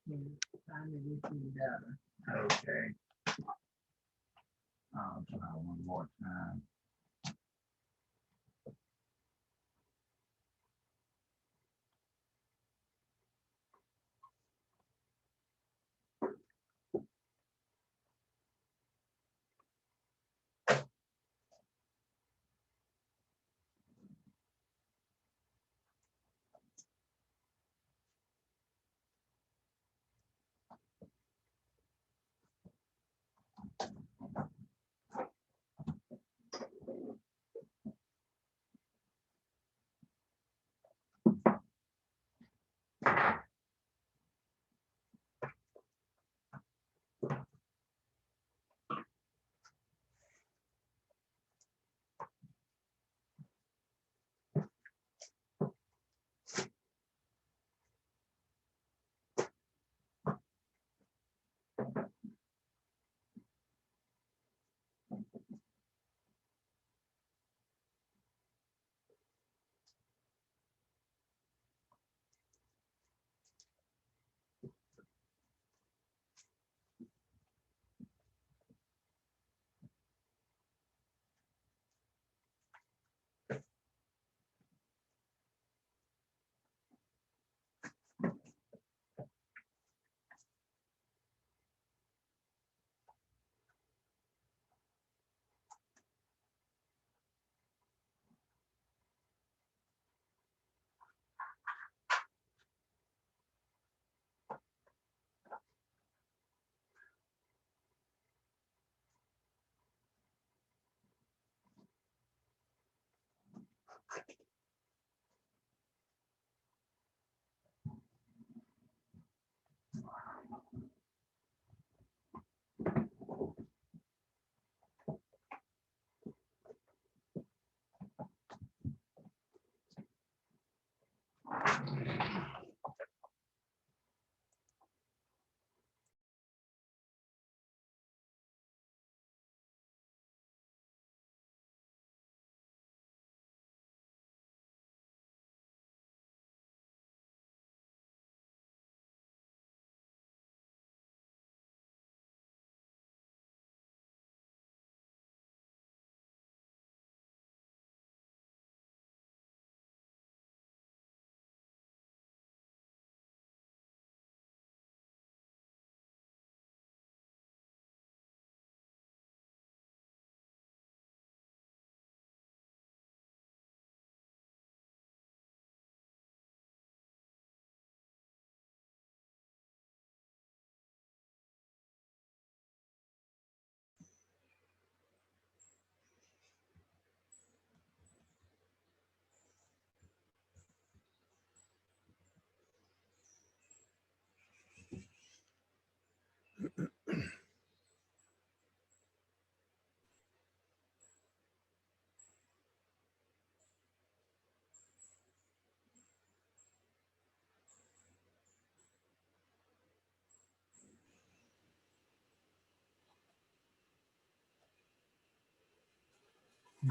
Time to get you together. Okay. I'll try one more time.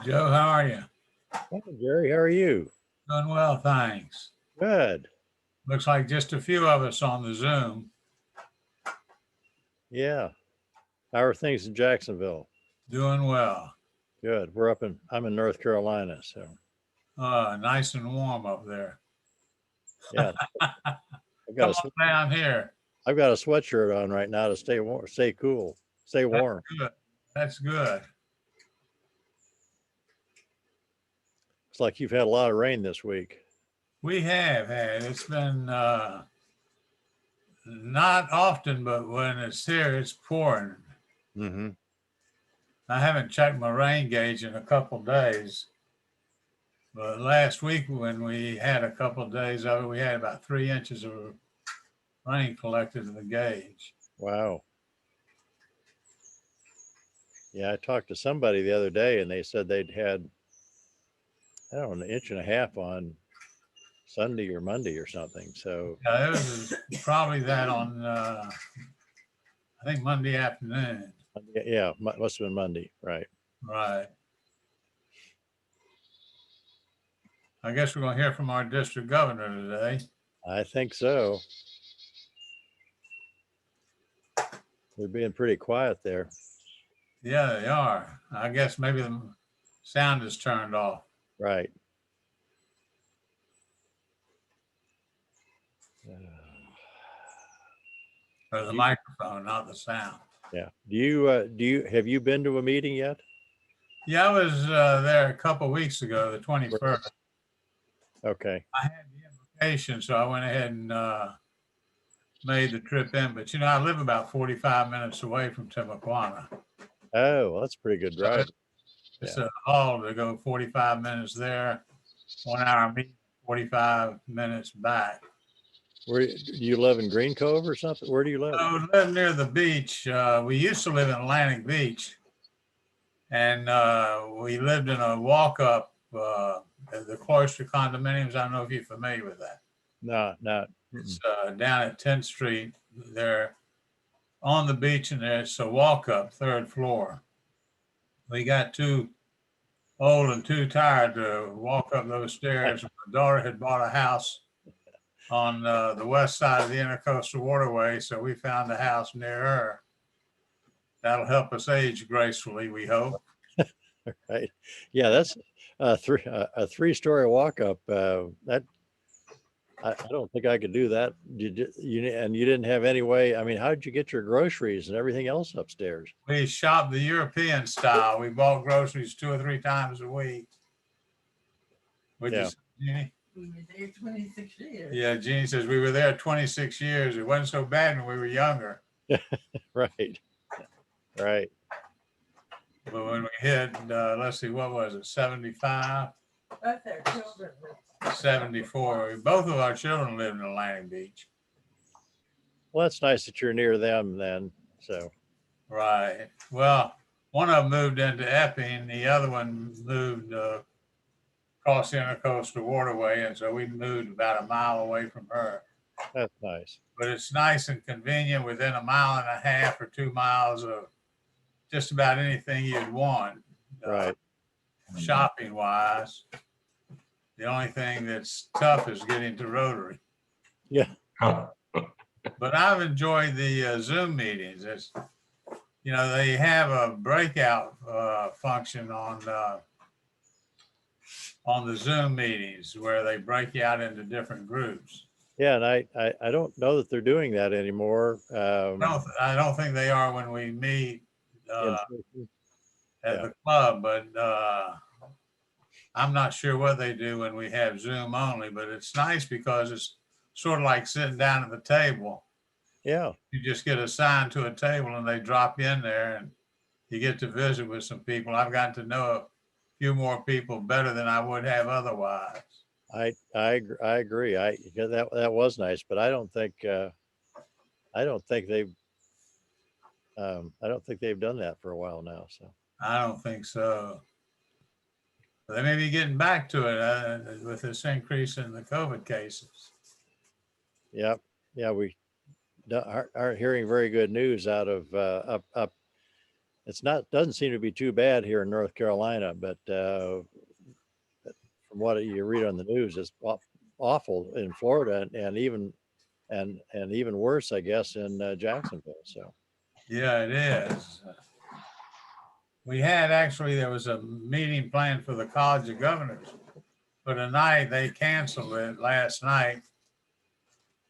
Joe, how are you? Hey, Jerry, how are you? Doing well, thanks. Good. Looks like just a few of us on the Zoom. Yeah. How are things in Jacksonville? Doing well. Good. I'm in North Carolina, so Nice and warm up there. yeah. Come on down here. I've got a sweatshirt on right now to stay warm, stay cool, stay warm. That's good. That's good. It's like you've had a lot of rain this week. We have had. It's been not often, but when it's here, it's pouring. Mm-hmm. I haven't checked my rain gauge in a couple of days, but last week when we had a couple of days of it, we had about 3 inches of rain collected in the gauge. Wow. Yeah, I talked to somebody the other day and they said they'd had, I don't know, 1.5 inches on Sunday or Monday or something. So yeah, it was probably that on I think Monday afternoon. yeah, must have been Monday, right? Right. I guess we're going to hear from our district governor today. I think so. They're being pretty quiet there. Yeah, they are. I guess maybe the sound is turned off, Right. or the You- microphone, not the sound. Yeah. Have you been to a meeting yet? Yeah, I was there a couple weeks ago, the 21st. Okay. I had the invitation, so I went ahead and made the trip in. But I live about 45 minutes away from Timuquana. Oh, well, that's a pretty good So drive. it's a haul to go 45 minutes there, 1 hour meeting, 45 minutes back. Where do you live in Green Cove or something? Where do you live? I live near the beach. We used to live in Atlantic Beach, and we lived in a walk-up, the Cloister condominiums. I don't know if you're familiar with that. No, not. It's down at 10th Street. They're on the beach, and there's a walk-up, third floor. We got too old and too tired to walk up those stairs. My daughter had bought a house on the west side of the Intercoastal Waterway, so we found a house near her. That'll help us age gracefully, we hope. Right. Yeah, that's a three-story walk up. That I don't think I could do that. You didn't have any way. I mean, how did you get your groceries and everything else upstairs? We shopped the European style. We bought groceries 2 or 3 times a week. Would you say, Jeannie? We were there 26 years. Yeah, Jeannie says we were there 26 years. It wasn't so bad when we were younger. Right. Right. But when we hit, let's see, what was it, 75, Both our children were 74? Both of our children lived in Atlantic Beach. Well, that's nice that you're near them then. So, Right. Well, one of them moved into Epping. The other one moved across the Intercoastal Waterway. And so we moved about a mile away from her. that's nice. But it's nice and convenient within a mile and a half or 2 miles of just about anything you'd want. Right. Shopping wise. The only thing that's tough is getting to Rotary. Yeah. But I've enjoyed the Zoom meetings. It's, they have a breakout function on the Zoom meetings where they break you out into different groups. Yeah, and I don't know that they're doing that anymore. I don't think they are when we meet In at the club, but I'm not sure what they do when we have Zoom only, but it's nice because it's sort of like sitting down at the table. Yeah. You just get assigned to a table and they drop you in there and you get to visit with some people. I've gotten to know a few more people better than I would have otherwise. I agree. That was nice, but I don't think they've done that for a while now. So I don't think so. They may be getting back to it with this increase in the COVID cases. yeah, we aren't hearing very good news out of up. Doesn't seem to be too bad here in North Carolina, but from what you read on the news, it's awful in Florida and even worse, I guess, in Jacksonville. So Yeah, it is. There was a meeting planned for the College of Governors, but tonight they canceled it last night,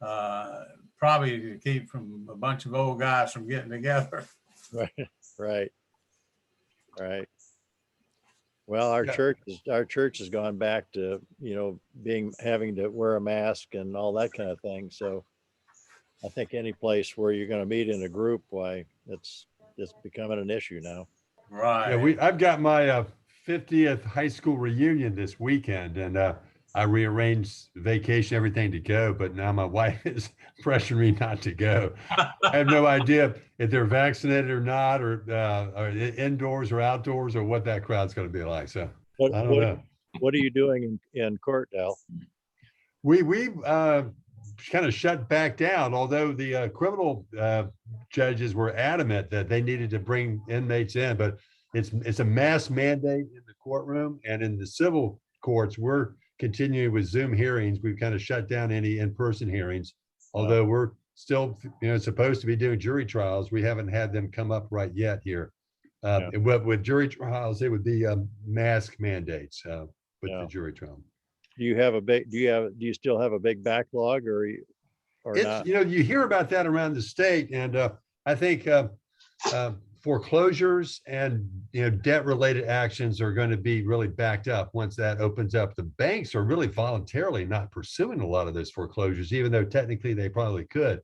probably to keep from a bunch of old guys from getting together. right. Well, our church has gone back to, having to wear a mask and all that kind of thing. So I think any place where you're going to meet in a group, why it's becoming an issue now. Right. Yeah, I've got my 50th high school reunion this weekend, and I rearranged vacation, everything to go, but now my wife is pressuring me not to go. I have no idea if they're vaccinated or not, or indoors or outdoors, or what that crowd's going to be like. So I don't know. What are you doing in court, Dal? We kind of shut back down, although the criminal judges were adamant that they needed to bring inmates in, but it's a mass mandate in the courtroom, and in the civil courts, we're continuing with Zoom hearings. We've kind of shut down any in-person hearings, although we're still, supposed to be doing jury trials. We haven't had them come up right yet here. And with jury trials, it would be mask mandates with the jury trial. Do you still have a big backlog or It's, not? you hear about that around the state, and I think foreclosures and debt related actions are going to be really backed up once that opens up. The banks are really voluntarily not pursuing a lot of those foreclosures, even though technically they probably could.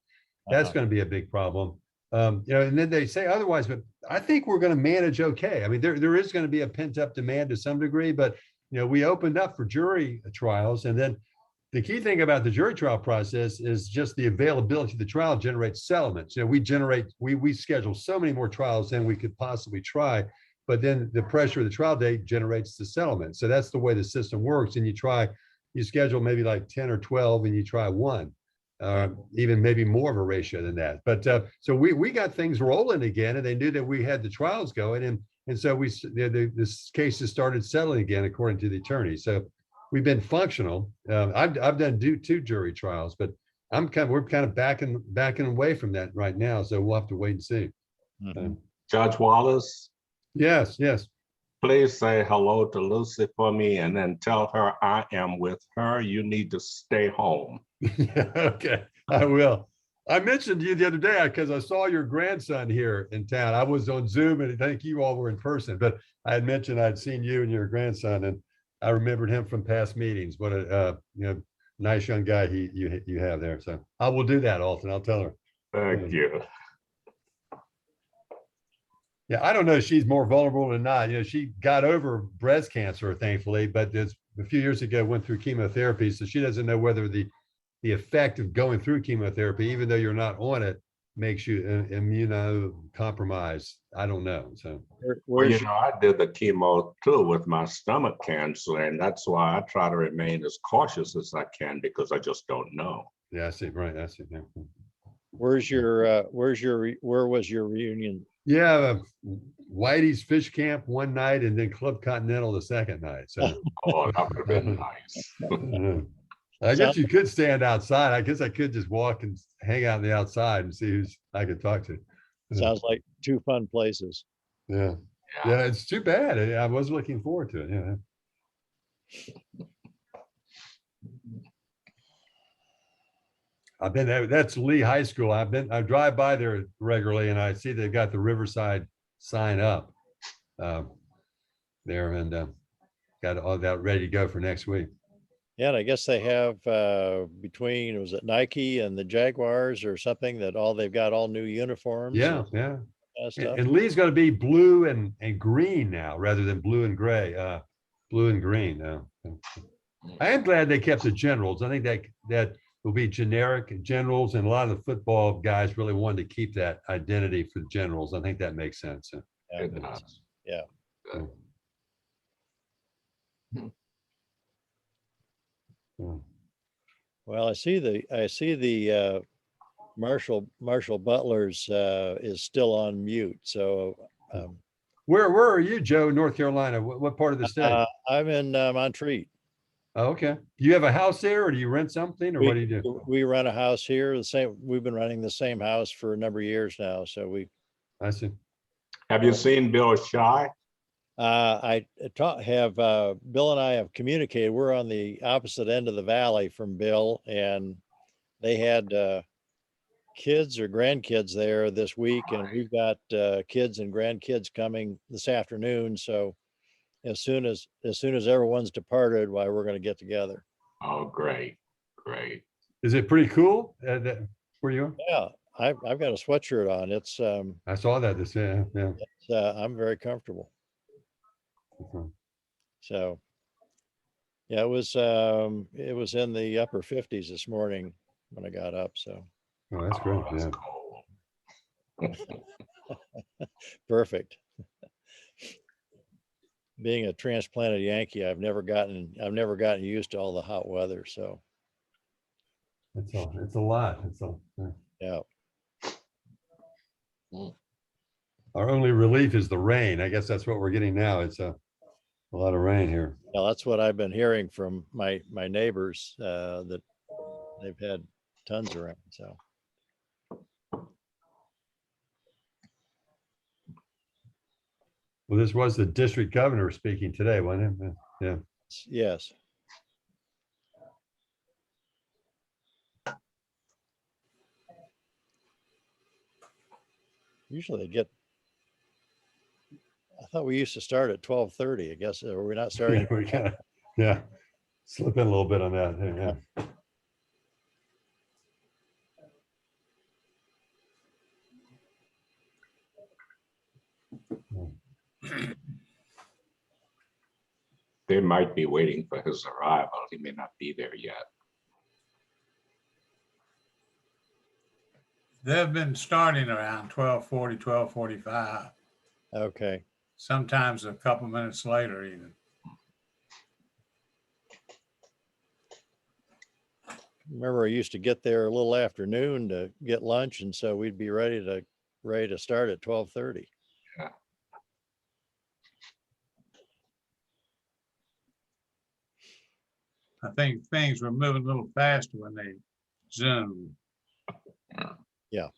That's going to be a big problem. And then they say otherwise, but I think we're going to manage okay. I mean, there is going to be a pent up demand to some degree, but we opened up for jury trials, and then the key thing about the jury trial process is just the availability of the trial generates settlements. We schedule so many more trials than we could possibly try, but then the pressure of the trial date generates the settlement. So that's the way the system works. And you schedule maybe like 10 or 12 and you try one, even maybe more of a ratio than that. But so we got things rolling again, and they knew that we had the trials going. And so this cases started settling again, according to the attorney. So we've been functional. I've done two jury trials, but we're kind of backing away from that right now. So we'll have to wait and see. Judge Wallace, Yes. please say hello to Lucy for me and then tell her I am with her. You need to stay home. Yeah, okay, I will. I mentioned to you the other day because I saw your grandson here in town. I was on Zoom, and I think you all were in person, but I had mentioned I'd seen you and your grandson, and I remembered him from past meetings. What a nice young guy you have there. So I will do that, Alton. I'll tell her. Thank you. Yeah, I don't know if she's more vulnerable or not. She got over breast cancer, thankfully, but a few years ago went through chemotherapy, so she doesn't know whether the effect of going through chemotherapy, even though you're not on it, makes you immunocompromised. I don't know. So, Well, I did the chemo too with my stomach cancer, and that's why I try to remain as cautious as I can, because I just don't know. yeah, I see. Right, I see. Yeah. Where was your reunion? Yeah, Whitey's Fish Camp one night, and then Club Continental the second night. So, Oh, that would have been nice. I guess you could stand outside. I guess I could just walk and hang out in the outside and see who's I could talk to. Sounds like two fun places. Yeah. It's too bad. I was looking forward to it. Yeah. I've been there. That's Lee High School. I drive by there regularly, and I see they've got the Riverside sign up there, and got all that ready to go for next week. Yeah, and I guess they have between, was it Nike and the Jaguars or something, that they've got all new uniforms. Yeah. Stuff. And Lee's going to be blue and green now, rather than blue and gray. Blue and green now. I am glad they kept the Generals. I think that will be generic Generals, and a lot of the football guys really wanted to keep that identity for the Generals. I think that makes sense. Yeah. Well, I see the Marshall Butler's is still on mute. So where are you, Joe? North Carolina? What part of the state? I'm in Montreat. Oh, okay. Do you have a house there, or do you rent something, or what do you do? We rent a house here. We've been renting the same house for a number of years now. So I see. Have you seen Bill Shy? Bill and I have communicated. We're on the opposite end of the valley from Bill, and they had kids or grandkids there this week, and we've got kids and grandkids coming this afternoon. So as soon as everyone's departed, we're going to get together. Oh, great. Is it pretty cool where you are? Yeah, I've got a sweatshirt on. It's I saw that this year. Yeah. I'm very comfortable. So yeah, it was in the upper 50s this morning when I got up. So oh, that's great. That's Yeah. Perfect. Being a transplanted Yankee, I've never gotten used to all the hot weather. So it's a lot. yeah. Our only relief is the rain. I guess that's what we're getting now. It's a lot of rain here. Yeah, that's what I've been hearing from my neighbors, that they've had tons around. So Well, this was the district governor speaking today, wasn't it? Yeah. Yes. Usually they get, I thought we used to start at 12:30, I guess, or we're not starting. We kinda, yeah, slip in a little bit on that. Yeah. They might be waiting for his arrival. He may not be there yet. They've been starting around 12:40, 12:45, Okay. sometimes a couple minutes later even. Remember, I used to get there a little afternoon to get lunch, and so we'd be ready to start at 12:30. Yeah. I think things were moving a little faster when they zoomed. Yeah.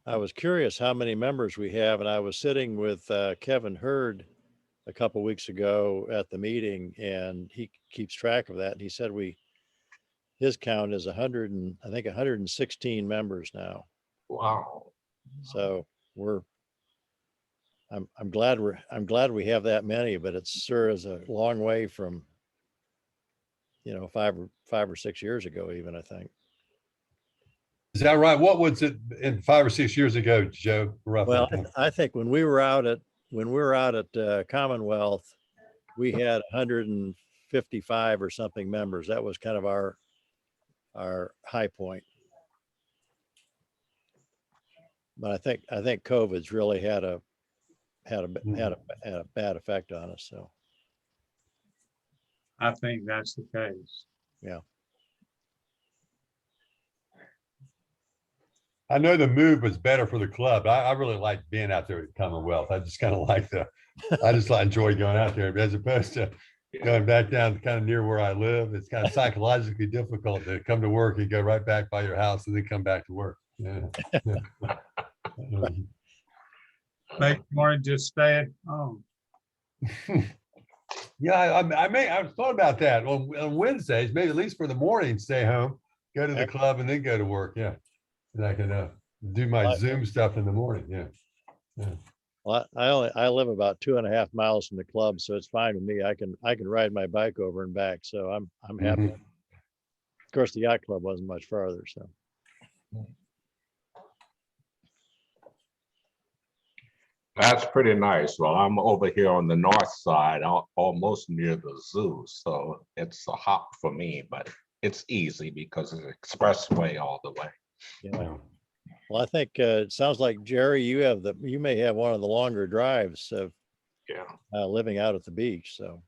I was curious how many members we have, and I was sitting with Kevin Hurd a couple weeks ago at the meeting, and he keeps track of that. And he said his count is 100 and I think 116 members now. Wow. So I'm glad we have that many, but it's sure is a long way from, 5 or 6 years ago, even, I think. Is that right? What was it in 5 or 6 years ago, Joe? Roughly? Well, I think when we were out at Commonwealth, we had 155 or something members. That was kind of our high point. But I think COVID's really had a bad effect on us. So I think that's the case. yeah. I know the move was better for the club. I really like being out there at Commonwealth. I just kind of enjoy going out there as opposed to going back down kind of near where I live. It's kind of psychologically difficult to come to work and go right back by your house and then come back to work. Yeah. Make you want to just stay at home. Yeah, I've thought about that on Wednesdays, maybe at least for the morning, stay home, go to the club and then go to work. Yeah. And I can do my Zoom stuff in the morning. Yeah. Well, I live about 2.5 miles from the club, so it's fine with me. I can ride my bike over and back. So I'm happy. Mhm. Of course, the yacht club wasn't much farther. So That's pretty nice. Well, I'm over here on the north side, almost near the zoo. So it's a hop for me, but it's easy because it's expressway all the way. yeah. Well, I think it sounds like, Jerry, you may have one of the longer drives of living out at the beach. So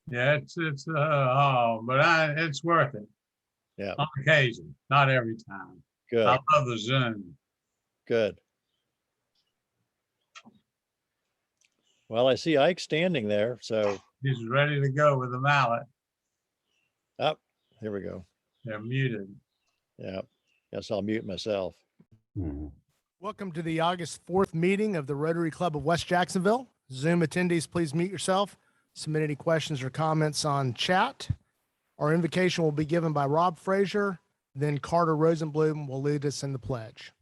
Yeah, it's it's worth it. Yeah. On occasion, not every time. Good. I love the Zoom. Good. Well, I see Ike standing there, so He's ready to go with the mallet. up. Here we go. They're muted. Yeah. Guess I'll mute myself. Mhm. Welcome to the August 4th meeting of the Rotary Club of West Jacksonville. Zoom attendees, please mute yourself. Submit any questions or comments on chat. Our invocation will be given by Rob Frazier, then Carter Rosenblum will lead us in the pledge.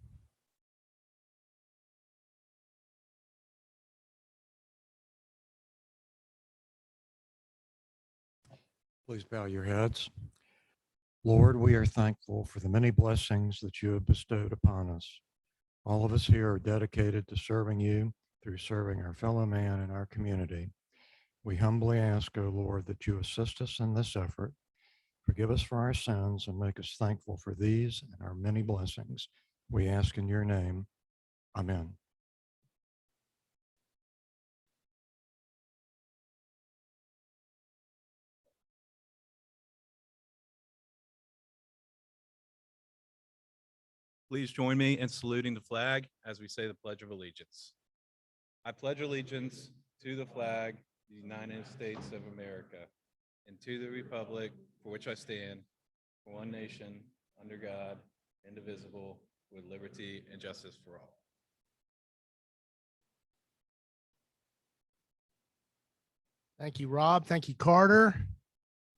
Please bow your heads. Lord, we are thankful for the many blessings that you have bestowed upon us. All of us here are dedicated to serving you through serving our fellow man and our community. We humbly ask, O Lord, that you assist us in this effort, forgive us for our sins, and make us thankful for these and our many blessings. We ask in your name. Amen. Please join me in saluting the flag as we say the Pledge of Allegiance. I pledge allegiance to the flag of the United States of America and to the republic for which I stand, one nation, under God, indivisible, with liberty and justice for all. Thank you, Rob. Thank you, Carter.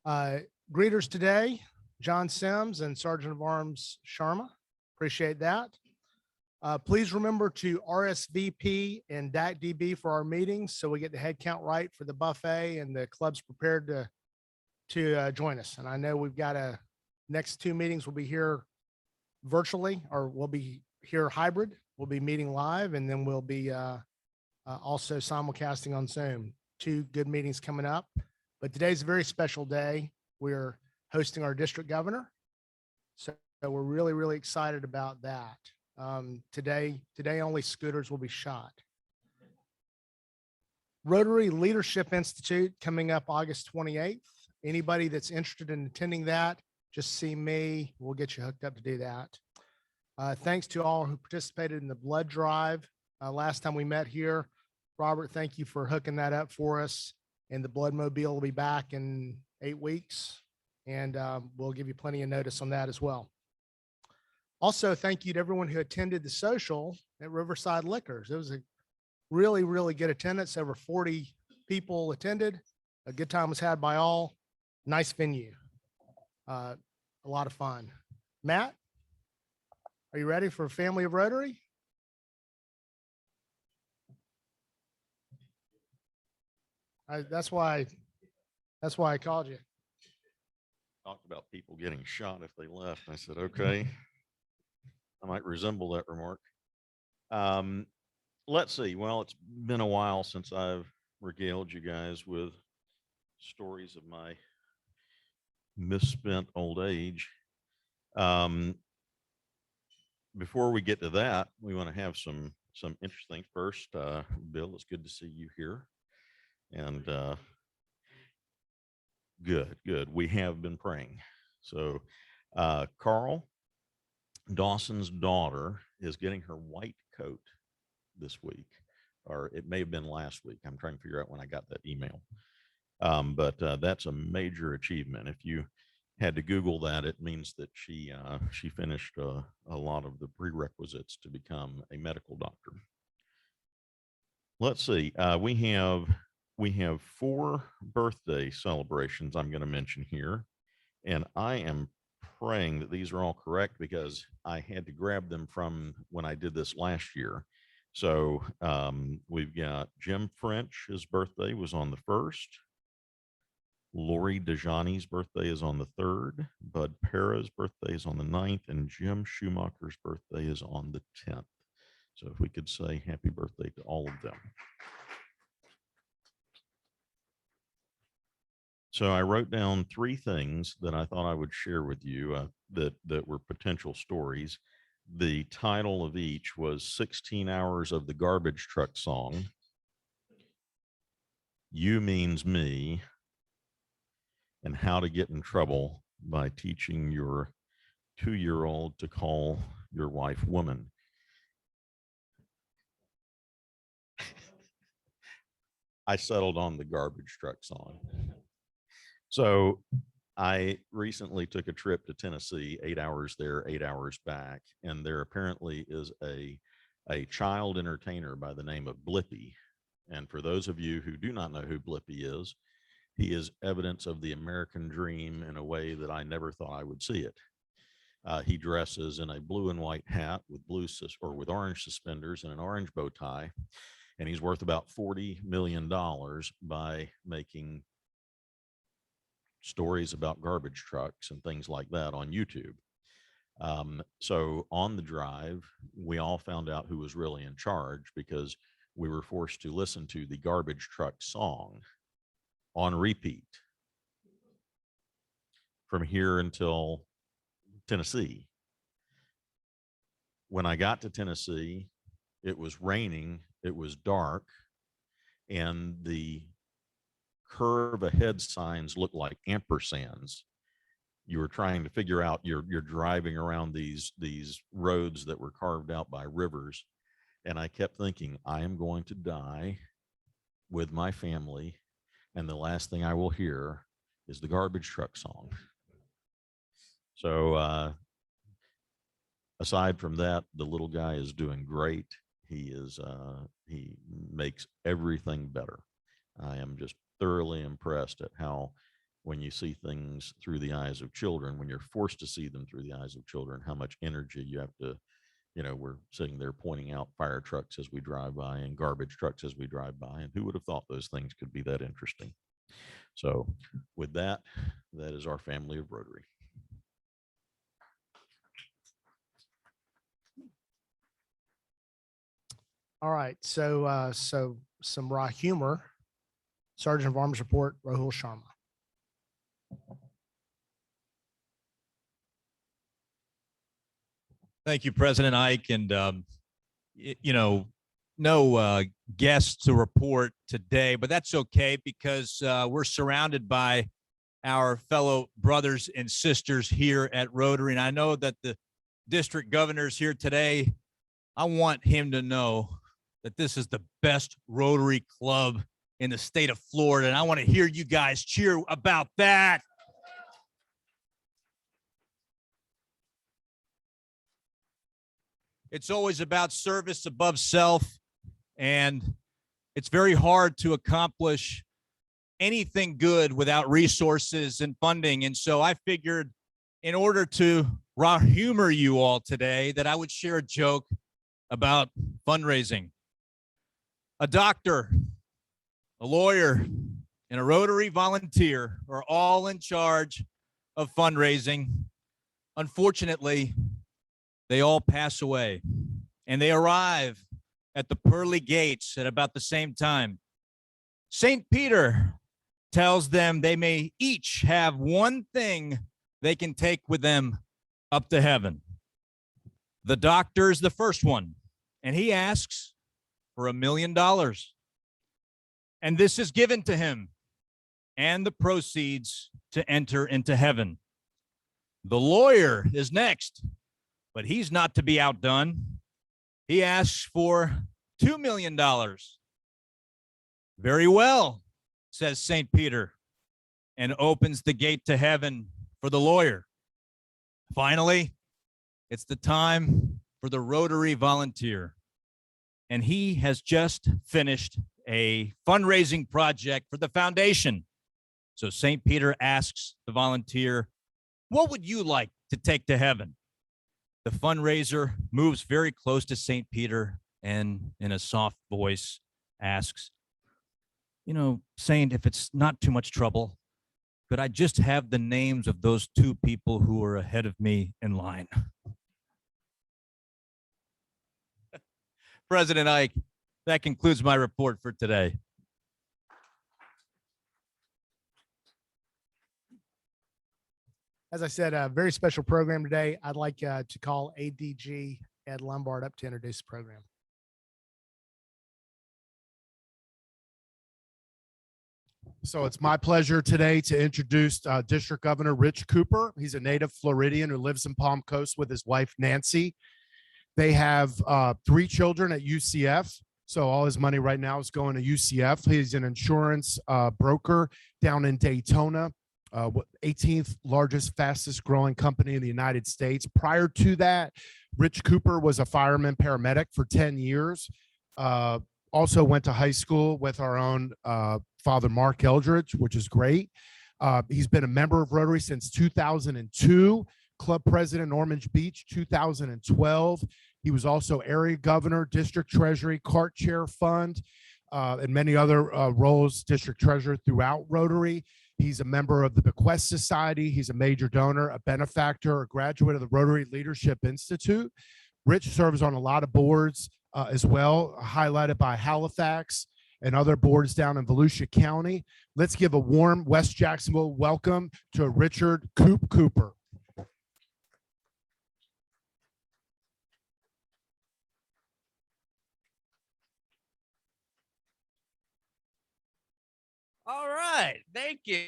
Greeters today, John Sims and Sergeant of Arms Sharma. Appreciate that. Please remember to RSVP and DAC-DB for our meetings so we get the head count right for the buffet and the club's prepared to join us. And I know we've got next two meetings will be here virtually, or we'll be here hybrid. We'll be meeting live, and then we'll be also simulcasting on Zoom. Two good meetings coming up, but today's a very special day. We're hosting our district governor. So we're really, really excited about that. Today only scooters will be shot. Rotary Leadership Institute coming up August 28th. Anybody that's interested in attending that, just see me. We'll get you hooked up to do that. Thanks to all who participated in the blood drive. Last time we met here, Robert, thank you for hooking that up for us. And the blood mobile will be back in 8 weeks. And we'll give you plenty of notice on that as well. Also, thank you to everyone who attended the social at Riverside Liquors. It was a really, really good attendance. Over 40 people attended. A good time was had by all. Nice venue. A lot of fun. Matt, are you ready for Family of Rotary? That's why I called you. Talked about people getting shot if they left. I said, okay, I might resemble that remark. Let's see. Well, it's been a while since I've regaled you guys with stories of my misspent old age. Before we get to that, we want to have some interesting first. Bill, it's good to see you here. And good. We have been praying. So Carl Dawson's daughter is getting her white coat this week, or it may have been last week. I'm trying to figure out when I got that email. But that's a major achievement. If you had to Google that, it means that she finished a lot of the prerequisites to become a medical doctor. Let's see. We have 4 birthday celebrations I'm going to mention here, and I am praying that these are all correct because I had to grab them from when I did this last year. So we've got Jim French, his birthday was on the 1st. Lori DeJani's birthday is on the 3rd. Bud Para's birthday is on the 9th, and Jim Schumacher's birthday is on the 10th. So if we could say happy birthday to all of them. So I wrote down 3 things that I thought I would share with you that were potential stories. The title of each was 16 Hours of the Garbage Truck Song. You Means Me, and How to Get in Trouble by Teaching Your 2-year-old to Call Your Wife Woman. I settled on the garbage truck song. So I recently took a trip to Tennessee, 8 hours there, 8 hours back, and there apparently is a child entertainer by the name of Blippi. And for those of you who do not know who Blippi is, he is evidence of the American dream in a way that I never thought I would see it. He dresses in a blue and white hat with with orange suspenders and an orange bow tie, and he's worth about $40 million by making stories about garbage trucks and things like that on YouTube. So on the drive, we all found out who was really in charge because we were forced to listen to the garbage truck song on repeat from here until Tennessee. When I got to Tennessee, it was raining, it was dark, and the curve ahead signs looked like ampersands. You were trying to figure out, you're driving around these roads that were carved out by rivers. And I kept thinking, I am going to die with my family, and the last thing I will hear is the garbage truck song. So aside from that, the little guy is doing great. He makes everything better. I am just thoroughly impressed at how, when you see things through the eyes of children, when you're forced to see them through the eyes of children, how much energy you have to, we're sitting there pointing out fire trucks as we drive by and garbage trucks as we drive by. And who would have thought those things could be that interesting? So with that, that is our family of Rotary. All right. So some raw humor. Sergeant of Arms report, Rahul Sharma. Thank you, President Ike. And, no guests to report today, but that's okay because we're surrounded by our fellow brothers and sisters here at Rotary. And I know that the district governor's here today. I want him to know that this is the best Rotary Club in the state of Florida. And I want to hear you guys cheer about that. It's always about service above self, and it's very hard to accomplish anything good without resources and funding. And so I figured, in order to raw humor you all today, that I would share a joke about fundraising. A doctor, a lawyer, and a Rotary volunteer are all in charge of fundraising. Unfortunately, they all pass away, and they arrive at the pearly gates at about the same time. St. Peter tells them they may each have one thing they can take with them up to heaven. The doctor's the first one, and he asks for $1 million. And this is given to him and the proceeds to enter into heaven. The lawyer is next, but he's not to be outdone. He asks for $2 million. Very well, says St. Peter, and opens the gate to heaven for the lawyer. Finally, it's the time for the Rotary volunteer. And he has just finished a fundraising project for the foundation. So St. Peter asks the volunteer, what would you like to take to heaven? The fundraiser moves very close to St. Peter and in a soft voice asks, Saint, if it's not too much trouble, could I just have the names of those two people who are ahead of me in line? President Ike, that concludes my report for today. As I said, a very special program today. I'd like to call ADG Ed Lombard up to introduce the program. So it's my pleasure today to introduce District Governor Rich Cooper. He's a native Floridian who lives in Palm Coast with his wife, Nancy. They have 3 children at UCF. So all his money right now is going to UCF. He's an insurance broker down in Daytona. 18th largest, fastest growing company in the United States. Prior to that, Rich Cooper was a fireman paramedic for 10 years. Also went to high school with our own Father Mark Eldridge, which is great. He's been a member of Rotary since 2002, club president in Orange Beach, 2012. He was also area governor, district treasury, cart chair fund, and many other roles, district treasurer throughout Rotary. He's a member of the Bequest Society. He's a major donor, a benefactor, a graduate of the Rotary Leadership Institute. Rich serves on a lot of boards as well, highlighted by Halifax and other boards down in Volusia County. Let's give a warm West Jacksonville welcome to Richard Cooper. All right. Thank you.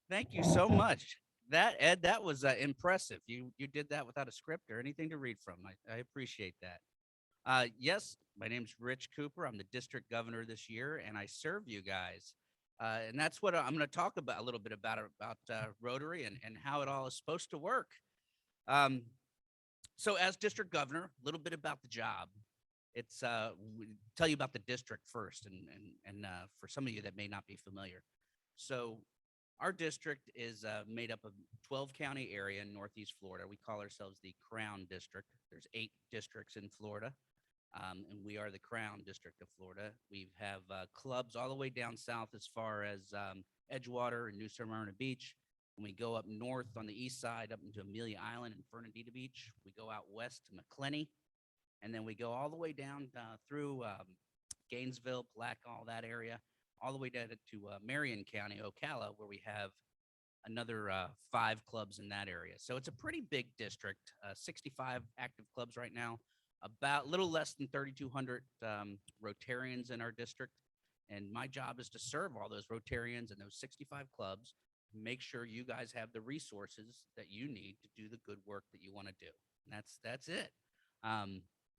Thank you so much. Ed, that was impressive. You did that without a script or anything to read from. I appreciate that. Yes, my name's Rich Cooper. I'm the district governor this year, and I serve you guys. And that's what I'm going to talk about a little bit about Rotary and how it all is supposed to work. So as district governor, a little bit about the job. It's tell you about the district first, and for some of you that may not be familiar. So our district is made up of 12 county area in Northeast Florida. We call ourselves the Crown District. There's 8 districts in Florida, and we are the Crown District of Florida. We have clubs all the way down south as far as Edgewater and New Smyrna Beach. When we go up north on the east side up into Amelia Island and Fernandina Beach, we go out west to McClenny, and then we go all the way down through Gainesville, Black, all that area, all the way down to Marion County, Ocala, where we have another 5 clubs in that area. So it's a pretty big district, 65 active clubs right now, about a little less than 3,200 Rotarians in our district. And my job is to serve all those Rotarians and those 65 clubs, make sure you guys have the resources that you need to do the good work that you want to do. And that's it.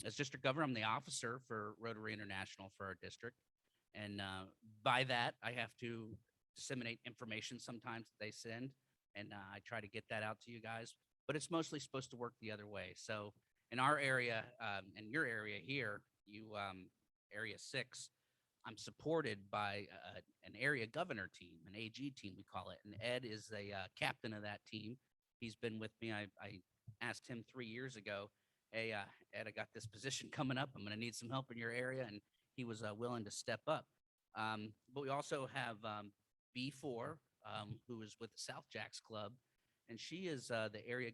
As district governor, I'm the officer for Rotary International for our district. And by that, I have to disseminate information sometimes that they send. And I try to get that out to you guys, but it's mostly supposed to work the other way. So in our area, in your area here, area 6, I'm supported by an area governor team, an AG team, we call it. And Ed is the captain of that team. He's been with me. I asked him 3 years ago, hey, Ed, I got this position coming up. I'm going to need some help in your area. And he was willing to step up. But we also have B4, who is with the Southjax Club. And she is the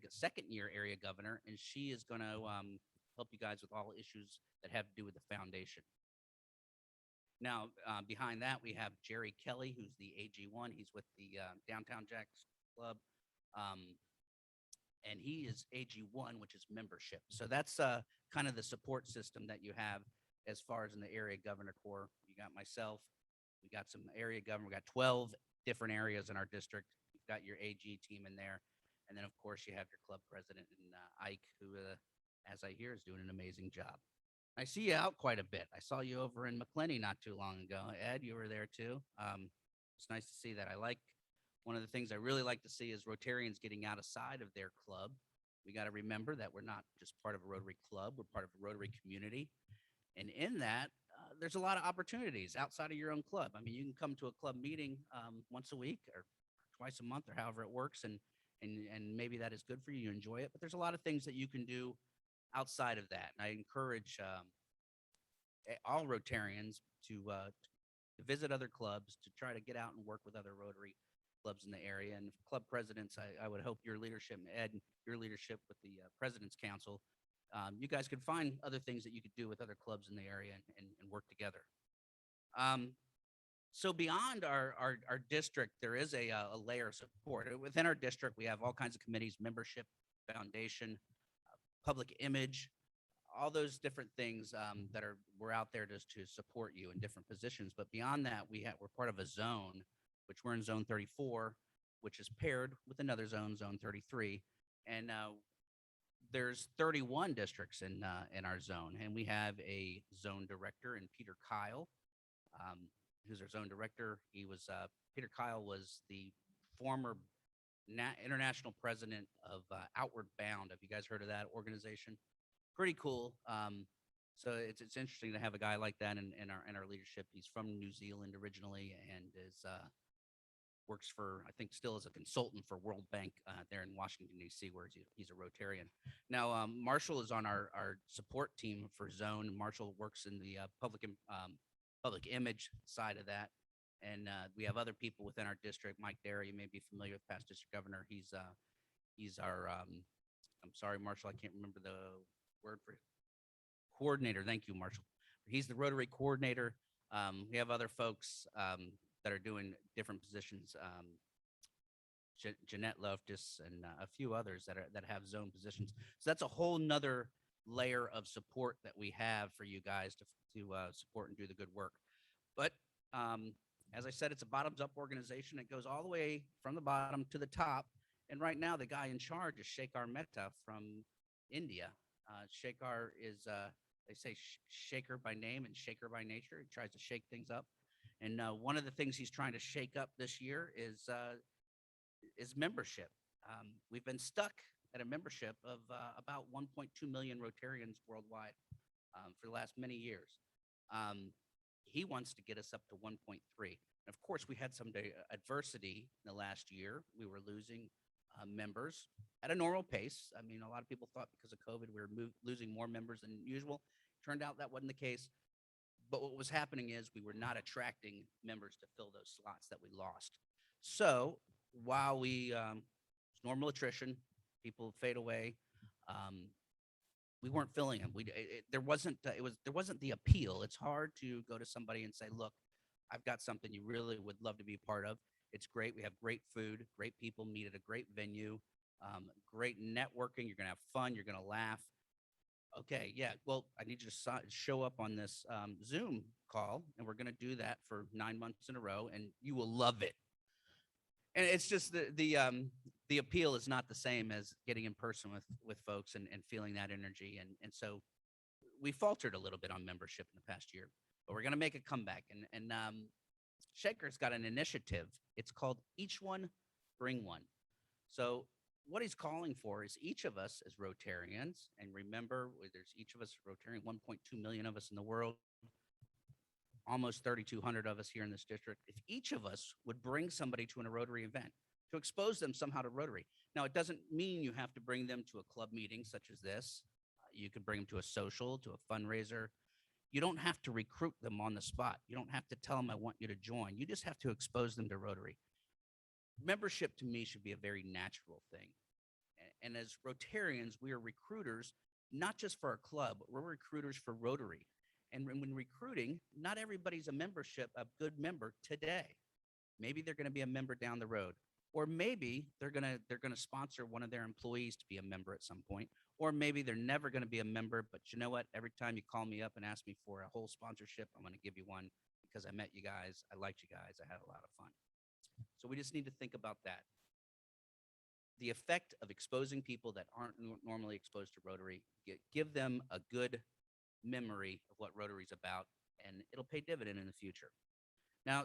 second-year area governor. And she is going to help you guys with all issues that have to do with the foundation. Now, behind that, we have Jerry Kelly, who's the AG1. He's with the Downtown Jacks Club. And he is AG1, which is membership. So that's kind of the support system that you have as far as in the area governor corps. You got myself. We got some area governor. We got 12 different areas in our district. You've got your AG team in there. And then, of course, you have your club president, Ike, who, as I hear, is doing an amazing job. I see you out quite a bit. I saw you over in McClenny not too long ago. Ed, you were there too. It's nice to see that. One of the things I really like to see is Rotarians getting outside of their club. We got to remember that we're not just part of a Rotary club. We're part of a Rotary community. And in that, there's a lot of opportunities outside of your own club. I mean, you can come to a club meeting once a week or twice a month or however it works. And maybe that is good for you. You enjoy it. But there's a lot of things that you can do outside of that. And I encourage all Rotarians to visit other clubs, to try to get out and work with other Rotary clubs in the area. And club presidents, I would hope your leadership, Ed, your leadership with the President's Council, you guys could find other things that you could do with other clubs in the area and work together. So beyond our district, there is a layer of support. Within our district, we have all kinds of committees, membership, foundation, public image, all those different things that we're out there just to support you in different positions. But beyond that, we're part of a zone, which we're in zone 34, which is paired with another zone, zone 33. And there's 31 districts in our zone. And we have a zone director in Peter Kyle, who's our zone director. Peter Kyle was the former international president of Outward Bound. Have you guys heard of that organization? Pretty cool. So it's interesting to have a guy like that in our leadership. He's from New Zealand originally and works for, I think, still as a consultant for World Bank there in Washington, D.C., where he's a Rotarian. Now, Marshall is on our support team for Zone. Marshall works in the public image side of that. And we have other people within our district. Mike Derry, you may be familiar with, past district governor. He's our, I'm sorry, Marshall, I can't remember the word for coordinator. Thank you, Marshall. He's the Rotary coordinator. We have other folks that are doing different positions. Jeanette Loftus and a few others that have zone positions. So that's a whole nother layer of support that we have for you guys to support and do the good work. But as I said, it's a bottoms-up organization. It goes all the way from the bottom to the top. And right now, the guy in charge is Shekhar Mehta from India. Shekhar is, they say, shaker by name and shaker by nature. He tries to shake things up. And one of the things he's trying to shake up this year is membership. We've been stuck at a membership of about 1.2 million Rotarians worldwide for the last many years. He wants to get us up to 1.3. Of course, we had some adversity in the last year. We were losing members at a normal pace. I mean, a lot of people thought because of COVID, we were losing more members than usual. Turned out that wasn't the case. But what was happening is we were not attracting members to fill those slots that we lost. So while we, normal attrition, people fade away, we weren't filling them. There wasn't the appeal. It's hard to go to somebody and say, look, I've got something you really would love to be a part of. It's great. We have great food, great people meet at a great venue, great networking. You're going to have fun. You're going to laugh. Okay. Yeah. Well, I need you to show up on this Zoom call, and we're going to do that for 9 months in a row, and you will love it. And it's just the appeal is not the same as getting in person with folks and feeling that energy. And so we faltered a little bit on membership in the past year, but we're going to make a comeback. And Shaker's got an initiative. It's called Each One Bring One. So what he's calling for is each of us as Rotarians, and remember, there's each of us Rotarian, 1.2 million of us in the world, almost 3,200 of us here in this district. If each of us would bring somebody to a Rotary event, to expose them somehow to Rotary. Now, it doesn't mean you have to bring them to a club meeting such as this. You could bring them to a social, to a fundraiser. You don't have to recruit them on the spot. You don't have to tell them, I want you to join. You just have to expose them to Rotary. Membership to me should be a very natural thing. And as Rotarians, we are recruiters, not just for our club, but we're recruiters for Rotary. And when recruiting, not everybody's a good member today. Maybe they're going to be a member down the road, or maybe they're going to sponsor one of their employees to be a member at some point, or maybe they're never going to be a member. But you know what? Every time you call me up and ask me for a whole sponsorship, I'm going to give you one because I met you guys, I liked you guys, I had a lot of fun. So we just need to think about that. The effect of exposing people that aren't normally exposed to Rotary, give them a good memory of what Rotary is about, and it'll pay dividend in the future. Now,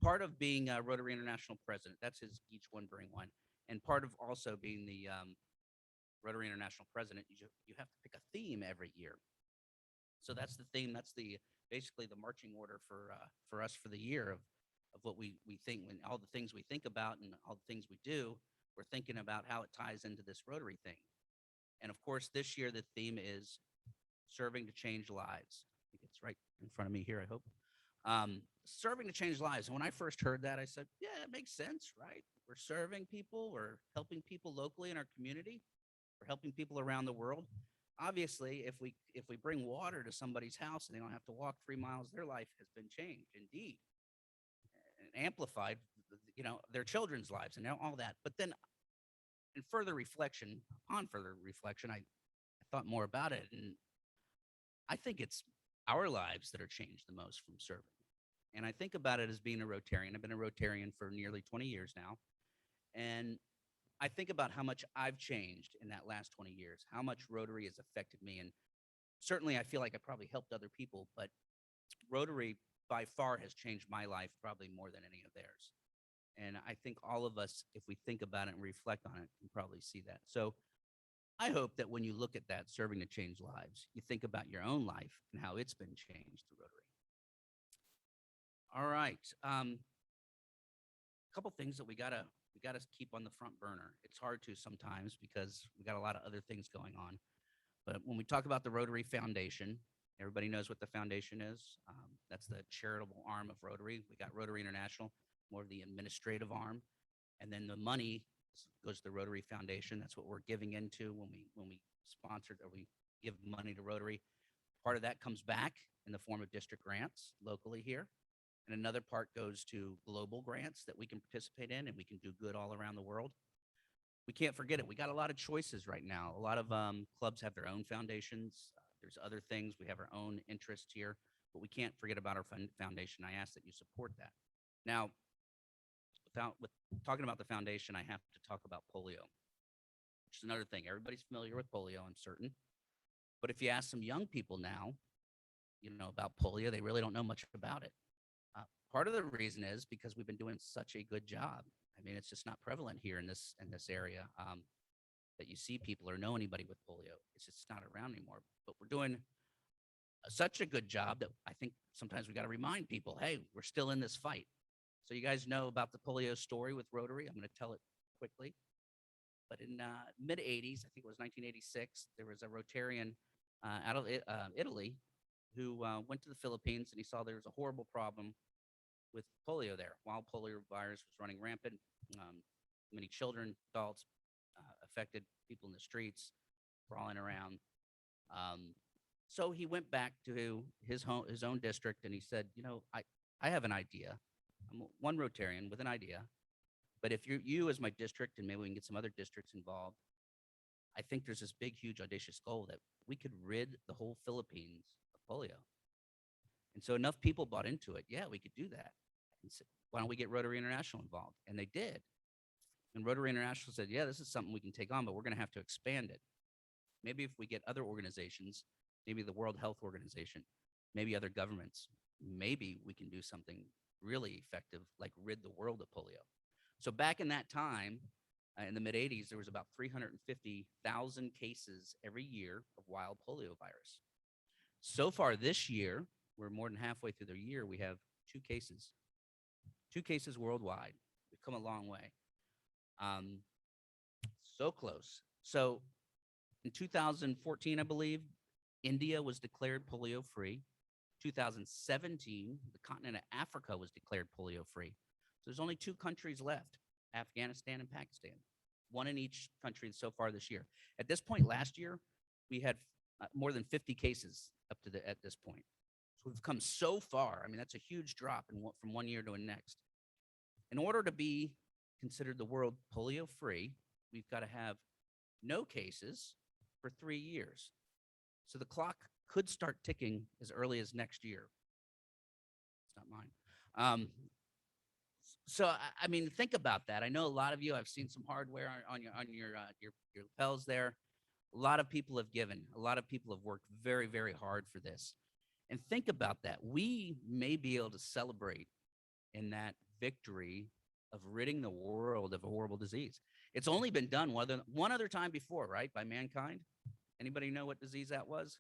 part of being a Rotary International president, that's his Each One Bring One, and part of also being the Rotary International president, you have to pick a theme every year. So that's the theme. That's basically the marching order for us for the year of what we think, when all the things we think about and all the things we do, we're thinking about how it ties into this Rotary thing. And of course, this year the theme is serving to change lives. I think it's right in front of me here, I hope. Serving to change lives. And when I first heard that, I said, yeah, it makes sense, right? We're serving people, we're helping people locally in our community, we're helping people around the world. Obviously, if we bring water to somebody's house and they don't have to walk 3 miles, their life has been changed, indeed, and amplified, their children's lives and all that. But then upon further reflection, I thought more about it, and I think it's our lives that are changed the most from serving. And I think about it as being a Rotarian. I've been a Rotarian for nearly 20 years now. And I think about how much I've changed in that last 20 years, how much Rotary has affected me. And certainly I feel like I probably helped other people, but Rotary by far has changed my life probably more than any of theirs. And I think all of us, if we think about it and reflect on it, can probably see that. So I hope that when you look at that, serving to change lives, you think about your own life and how it's been changed through Rotary. All right. A couple things that we gotta keep on the front burner. It's hard to sometimes because we got a lot of other things going on. But when we talk about the Rotary Foundation, everybody knows what the foundation is. That's the charitable arm of Rotary. We got Rotary International, more of the administrative arm, and then the money goes to the Rotary Foundation. That's what we're giving into when we sponsored or we give money to Rotary. Part of that comes back in the form of district grants locally here. And another part goes to global grants that we can participate in and we can do good all around the world. We can't forget it. We got a lot of choices right now. A lot of clubs have their own foundations. There's other things. We have our own interests here, but we can't forget about our foundation. I ask that you support that. Now, with talking about the foundation, I have to talk about polio, which is another thing. Everybody's familiar with polio, I'm certain. But if you ask some young people now, about polio, they really don't know much about it. Part of the reason is because we've been doing such a good job. I mean, it's just not prevalent here in this area. that you see people or know anybody with polio. It's just not around anymore. But we're doing such a good job that I think sometimes we got to remind people, hey, we're still in this fight. So you guys know about the polio story with Rotary. I'm going to tell it quickly. But in mid 80s, I think it was 1986, there was a Rotarian out of Italy who went to the Philippines, and he saw there was a horrible problem with polio there. Wild polio virus was running rampant. Many children, adults affected, people in the streets, crawling around. So he went back to his own district, and he said, you know, I have an idea. I'm one Rotarian with an idea. But if you as my district, and maybe we can get some other districts involved, I think there's this big, huge, audacious goal that we could rid the whole Philippines of polio. And so enough people bought into it. Yeah, we could do that. And so why don't we get Rotary International involved? And they did. And Rotary International said, yeah, this is something we can take on, but we're going to have to expand it. Maybe if we get other organizations, maybe the World Health Organization, maybe other governments, maybe we can do something really effective, like rid the world of polio. So back in that time, in the mid 80s, there was about 350,000 cases every year of wild polio virus. So far this year, we're more than halfway through the year, we have two cases worldwide. We've come a long way. So close. So in 2014, I believe, India was declared polio free. 2017, the continent of Africa was declared polio free. So there's only two countries left, Afghanistan and Pakistan, one in each country so far this year. At this point last year, we had more than 50 cases at this point. So we've come so far. I mean, that's a huge drop from one year to the next. In order to be considered the world polio free, we've got to have no cases for 3 years. So the clock could start ticking as early as next year. It's not mine. So I mean, think about that. I know a lot of you. I've seen some hardware on your lapels there. A lot of people have given. A lot of people have worked very, very hard for this. And think about that. We may be able to celebrate in that victory of ridding the world of a horrible disease. It's only been done one other time before, right? By mankind. Anybody know what disease that was?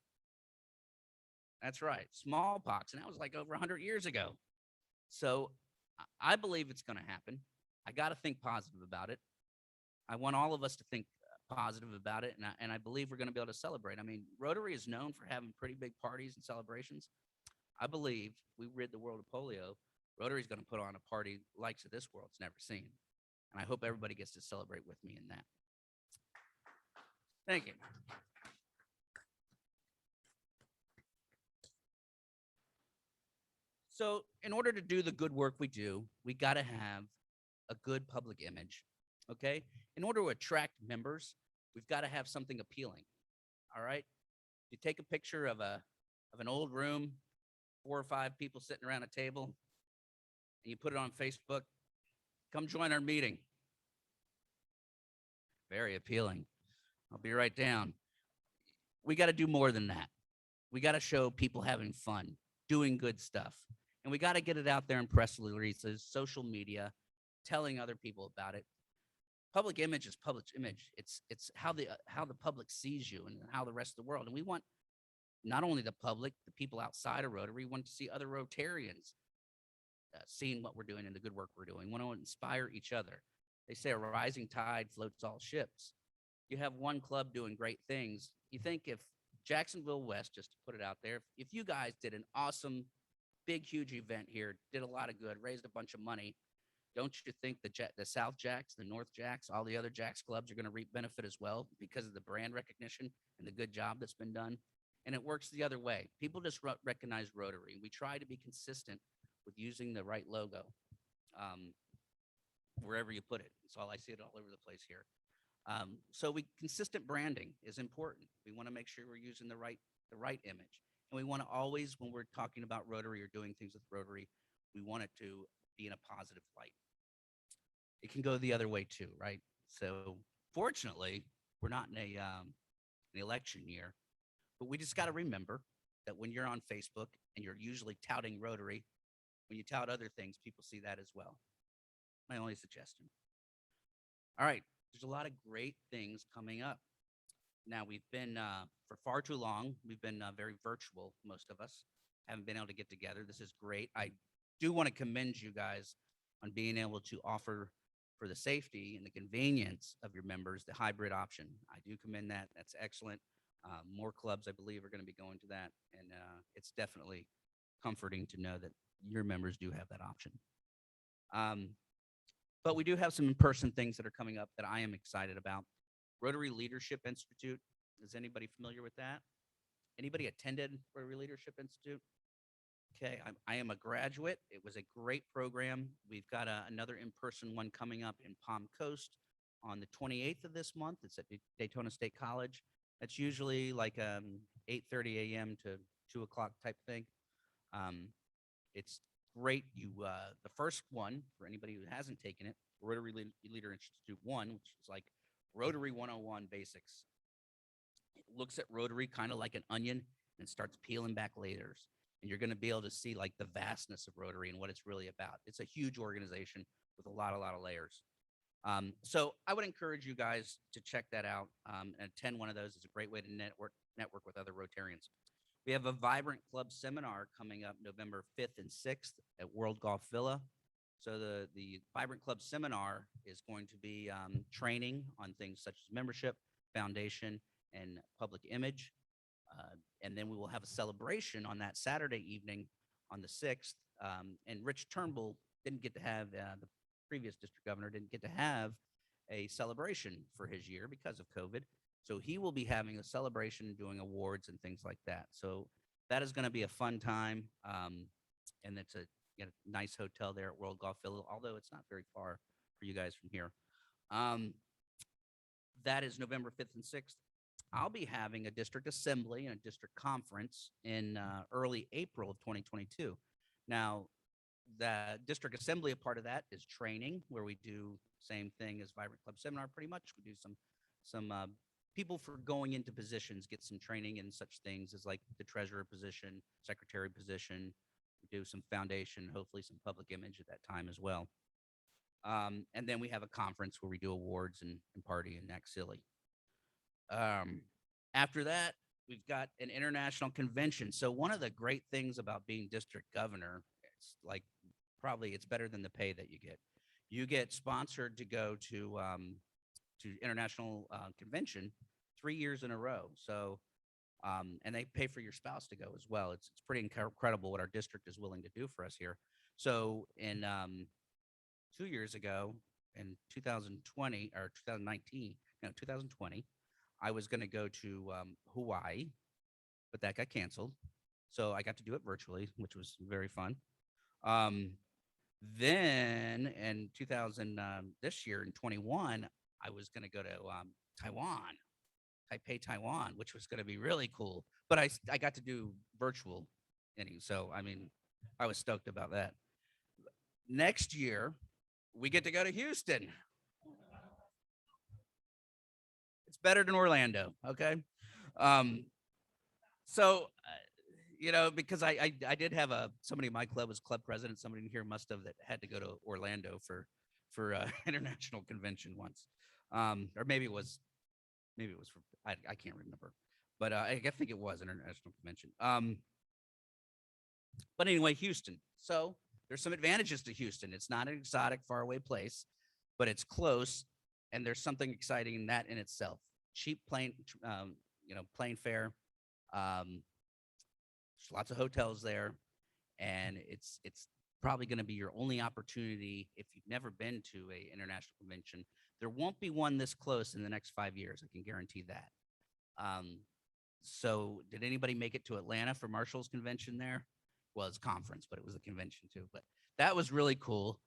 That's right, smallpox. And that was like over 100 years ago. So I believe it's going to happen. I got to think positive about it. I want all of us to think positive about it. And I believe we're going to be able to celebrate. I mean, Rotary is known for having pretty big parties and celebrations. I believe we rid the world of polio. Rotary is going to put on a party likes of this world's never seen. And I hope everybody gets to celebrate with me in that. Thank you. So in order to do the good work we do, we got to have a good public image, okay? In order to attract members, we've got to have something appealing, all right? You take a picture of an old room, 4 or 5 people sitting around a table, and you put it on Facebook, come join our meeting. Very appealing. I'll be right down. We got to do more than that. We got to show people having fun, doing good stuff. And we got to get it out there in press releases, social media, telling other people about it. Public image is public image. It's how the public sees you and how the rest of the world. And we want not only the public, the people outside of Rotary, we want to see other Rotarians seeing what we're doing and the good work we're doing. We want to inspire each other. They say a rising tide floats all ships. You have one club doing great things. You think if Jacksonville West, just to put it out there, if you guys did an awesome big, huge event here, did a lot of good, raised a bunch of money, don't you think the Southjax, the Northjax, all the other Jacks clubs are going to reap benefit as well because of the brand recognition and the good job that's been done? And it works the other way. People just recognize Rotary. We try to be consistent with using the right logo wherever you put it. So I see it all over the place here. So consistent branding is important. We want to make sure we're using the right image. And we want to always, when we're talking about Rotary or doing things with Rotary, we want it to be in a positive light. It can go the other way too, right? So fortunately, we're not in an election year, but we just got to remember that when you're on Facebook and you're usually touting Rotary, when you tout other things, people see that as well. My only suggestion. All right, there's a lot of great things coming up. Now, we've been, for far too long, we've been very virtual, most of us haven't been able to get together. This is great. I do want to commend you guys on being able to offer, for the safety and the convenience of your members, the hybrid option. I do commend that. That's excellent. More clubs, I believe, are going to be going to that. And it's definitely comforting to know that your members do have that option. But we do have some in-person things that are coming up that I am excited about. Rotary Leadership Institute. Is anybody familiar with that? Anybody attended Rotary Leadership Institute? Okay, I am a graduate. It was a great program. We've got another in-person one coming up in Palm Coast on the 28th of this month. It's at Daytona State College. That's usually like 8:30 a.m. to 2 o'clock type thing. It's great. The first one, for anybody who hasn't taken it, Rotary Leader Institute 1, which is like Rotary 101 basics. It looks at Rotary kind of like an onion and starts peeling back layers. And you're going to be able to see like the vastness of Rotary and what it's really about. It's a huge organization with a lot of layers. So I would encourage you guys to check that out and attend one of those. It's a great way to network with other Rotarians. We have a Vibrant Club seminar coming up November 5th and 6th at World Golf Villa. So the Vibrant Club seminar is going to be training on things such as membership, foundation, and public image. And then we will have a celebration on that Saturday evening on the 6th. And Rich Turnbull didn't get to have, the previous district governor didn't get to have a celebration for his year because of COVID. So he will be having a celebration, doing awards and things like that. So that is going to be a fun time. And it's a nice hotel there at World Golf Villa, although it's not very far for you guys from here. That is November 5th and 6th. I'll be having a district assembly and a district conference in early April of 2022. Now, the district assembly, a part of that is training, where we do same thing as Vibrant Club seminar. Pretty much, we do some people for going into positions get some training in such things as like the treasurer position, secretary position. We do some foundation, hopefully some public image at that time as well. And then we have a conference where we do awards and party and act silly. After that, we've got an international convention. So one of the great things about being district governor, it's like probably it's better than the pay that you get. You get sponsored to go to international convention 3 years in a row. So and they pay for your spouse to go as well. It's pretty incredible what our district is willing to do for us here. So in 2 years ago, in 2020 or 2019, no, 2020, I was going to go to Hawaii, but that got canceled. So I got to do it virtually, which was very fun. Then in this year in 21, I was going to go to Taipei, Taiwan, which was going to be really cool. But I got to do virtual innings. So, I mean, I was stoked about that. Next year, we get to go to Houston. It's better than Orlando. Okay. So, because I did have somebody in my club was club president. Somebody in here must have that had to go to Orlando for international convention once. Or maybe it was for, I can't remember, but I think it was an international convention. But anyway, Houston. So there's some advantages to Houston. It's not an exotic, faraway place, but it's close, and there's something exciting in that in itself. Cheap plane fare. There's lots of hotels there, and it's probably going to be your only opportunity if you've never been to a international convention. There won't be one this close in the next 5 years. I can guarantee that. So did anybody make it to Atlanta for Marshall's convention there? Well, it's a conference, but it was a convention too. But that was really cool.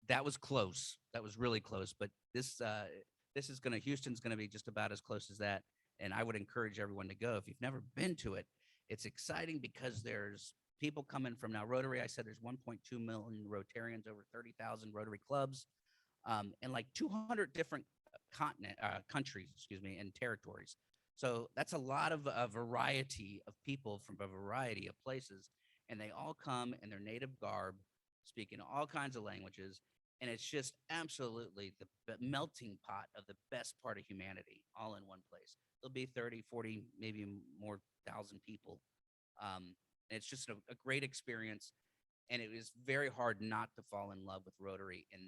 That was close. That was really close. But Houston's going to be just about as close as that. And I would encourage everyone to go. If you've never been to it, it's exciting because there's people coming from now Rotary. I said there's 1.2 million Rotarians, over 30,000 Rotary clubs, and like 200 different countries, and territories. So that's a lot of a variety of people from a variety of places. And they all come in their native garb, speaking all kinds of languages. And it's just absolutely the melting pot of the best part of humanity all in one place. There'll be 30, 40, maybe more thousand people. And it's just a great experience. And it was very hard not to fall in love with Rotary and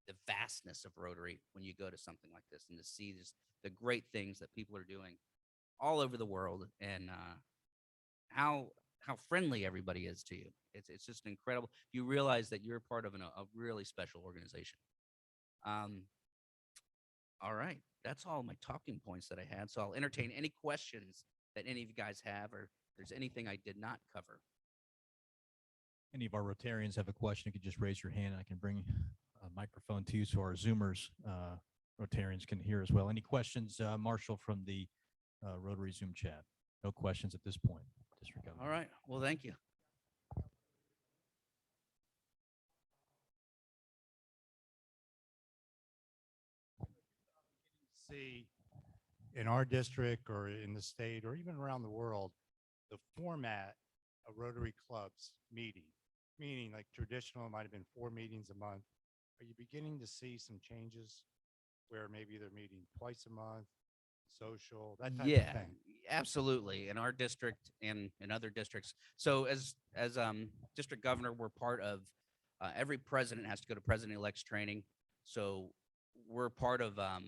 the vastness of Rotary when you go to something like this and to see just the great things that people are doing all over the world, and how friendly everybody is to you. It's just incredible. You realize that you're part of a really special organization. All right, that's all my talking points that I had. So I'll entertain any questions that any of you guys have, or if there's anything I did not cover. Any of our Rotarians have a question, you could just raise your hand. I can bring a microphone to you so our Zoomers, Rotarians can hear as well. Any questions, Marshall, from the Rotary Zoom chat? No questions at this point. District Governor. All right, well, thank you. See in our district or in the state or even around the world, the format of Rotary Clubs meeting, meaning like traditional, it might have been 4 meetings a month. Are you beginning to see some changes where maybe they're meeting twice a month, social, that type of thing? Absolutely. In our district and in other districts. So as district governor, we're part of every president has to go to president-elect's training. So we're part of a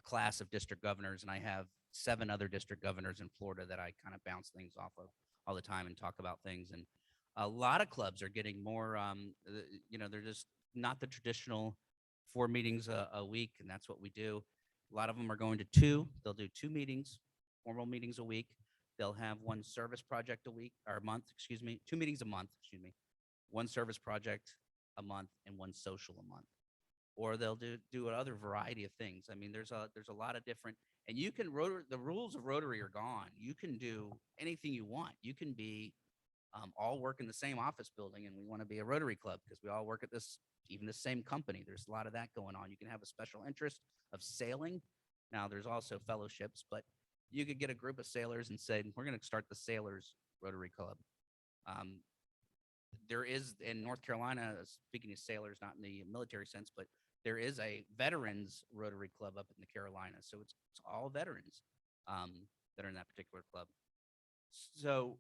class of district governors, and I have 7 other district governors in Florida that I kind of bounce things off of all the time and talk about things. And a lot of clubs are getting more, they're just not the traditional 4 meetings a week, and that's what we do. A lot of them are going to 2. They'll do 2 meetings, formal meetings a week. They'll have 1 service project a week or a month, 2 meetings a month, 1 service project a month and 1 social a month. Or they'll do another variety of things. I mean, there's a lot of different, and you can the rules of Rotary are gone. You can do anything you want. You can be all work in the same office building, and we want to be a Rotary Club because we all work at even the same company. There's a lot of that going on. You can have a special interest of sailing. Now there's also fellowships, but you could get a group of sailors and say, we're going to start the Sailors Rotary Club. There is in North Carolina, speaking of sailors, not in the military sense, but there is a veterans Rotary Club up in the Carolinas. So it's all veterans that are in that particular club. So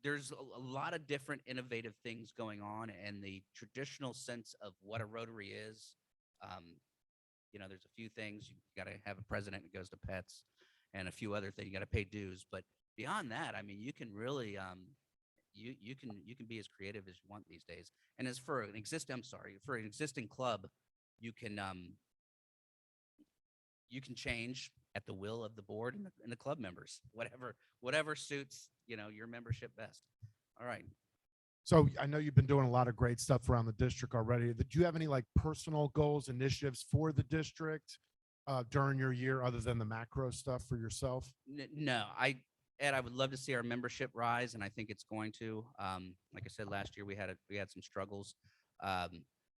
there's a lot of different innovative things going on, and the traditional sense of what a Rotary is. There's a few things. You got to have a president that goes to pets, and a few other things. You got to pay dues, but beyond that, I mean, you can really you can be as creative as you want these days. And as for an existing club, you can change at the will of the board and the club members, whatever suits your membership best. All right. So I know you've been doing a lot of great stuff around the district already. Do you have any like personal goals, initiatives for the district during your year other than the macro stuff for yourself? No, Ed, I would love to see our membership rise, and I think it's going to. Like I said, last year we had some struggles.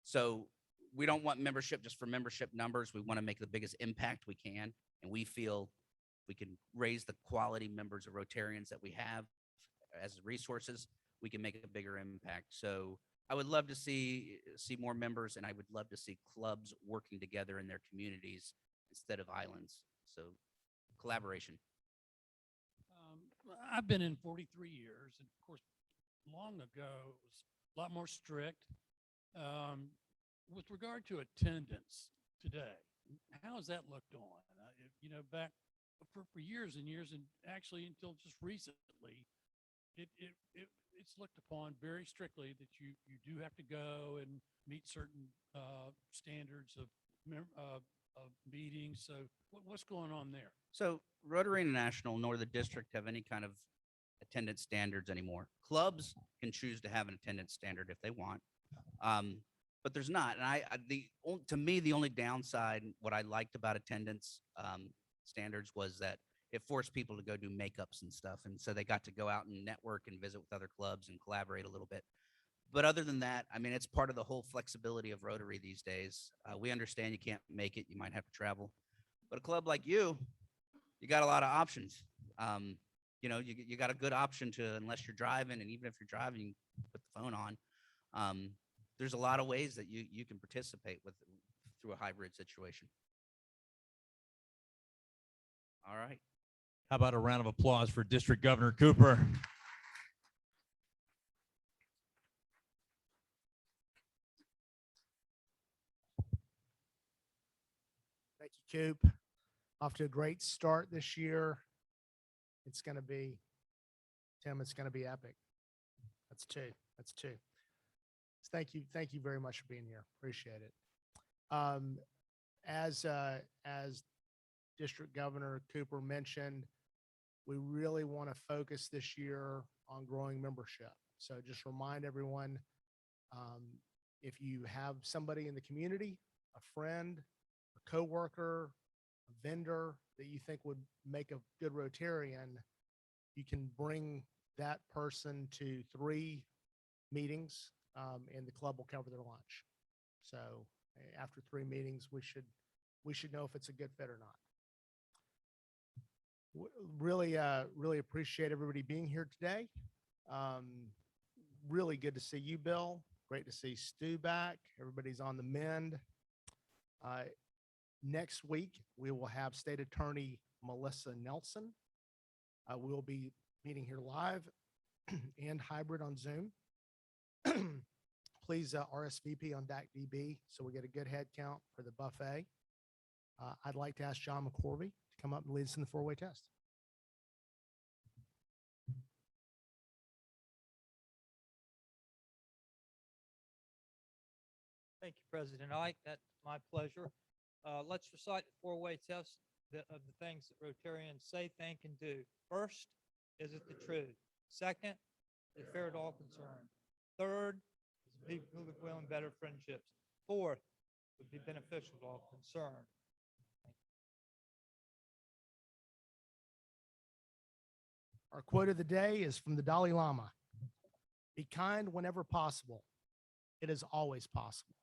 So we don't want membership just for membership numbers. We want to make the biggest impact we can, and we feel we can raise the quality members of Rotarians that we have as resources. We can make a bigger impact. So I would love to see more members, and I would love to see clubs working together in their communities instead of islands. So collaboration. I've been in 43 years, and of course, long ago, it was a lot more strict. With regard to attendance today, how has that looked on? Back for years and years, and actually until just recently, it's looked upon very strictly that you do have to go and meet certain standards of meetings. So what's going on there? So Rotary International nor the district have any kind of attendance standards anymore. Clubs can choose to have an attendance standard if they want, but there's not. And to me, the only downside, what I liked about attendance standards was that it forced people to go do makeups and stuff, and so they got to go out and network and visit with other clubs and collaborate a little bit. But other than that, I mean, it's part of the whole flexibility of Rotary these days. We understand you can't make it, you might have to travel, but a club like you got a lot of options. You got a good option to, unless you're driving, and even if you're driving, you can put the phone on. there's a lot of ways that you can participate with through a hybrid situation. All right. How about a round of applause for District Governor Cooper? Thank you, Coop. Off to a great start this year. It's going to be, Tim, it's going to be epic. That's two. That's two. Thank you. Thank you very much for being here. Appreciate it. As District Governor Cooper mentioned, we really want to focus this year on growing membership. So just remind everyone, if you have somebody in the community, a friend, a coworker, a vendor that you think would make a good Rotarian, you can bring that person to 3 meetings, and the club will cover their lunch. So after 3 meetings, we should know if it's a good fit or not. Really appreciate everybody being here today. Really good to see you, Bill. Great to see Stu back. Everybody's on the mend. Next week, we will have State Attorney Melissa Nelson. We'll be meeting here live and hybrid on Zoom. Please RSVP on DACDB so we get a good head count for the buffet. I'd like to ask John McCorvey to come up and lead us in the 4-way test. Thank you, President Ike. That's my pleasure. Let's recite the 4-way test of the things that Rotarians say, think, and do. First, is it the truth? Second, is it fair to all concerned? Third, is it people who will and better friendships? Fourth, would be beneficial to all concerned. Our quote of the day is from the Dalai Lama. Be kind whenever possible. It is always possible.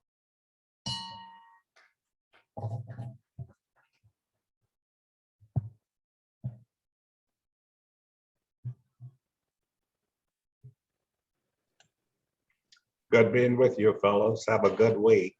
Good being with you, fellows. Have a good week.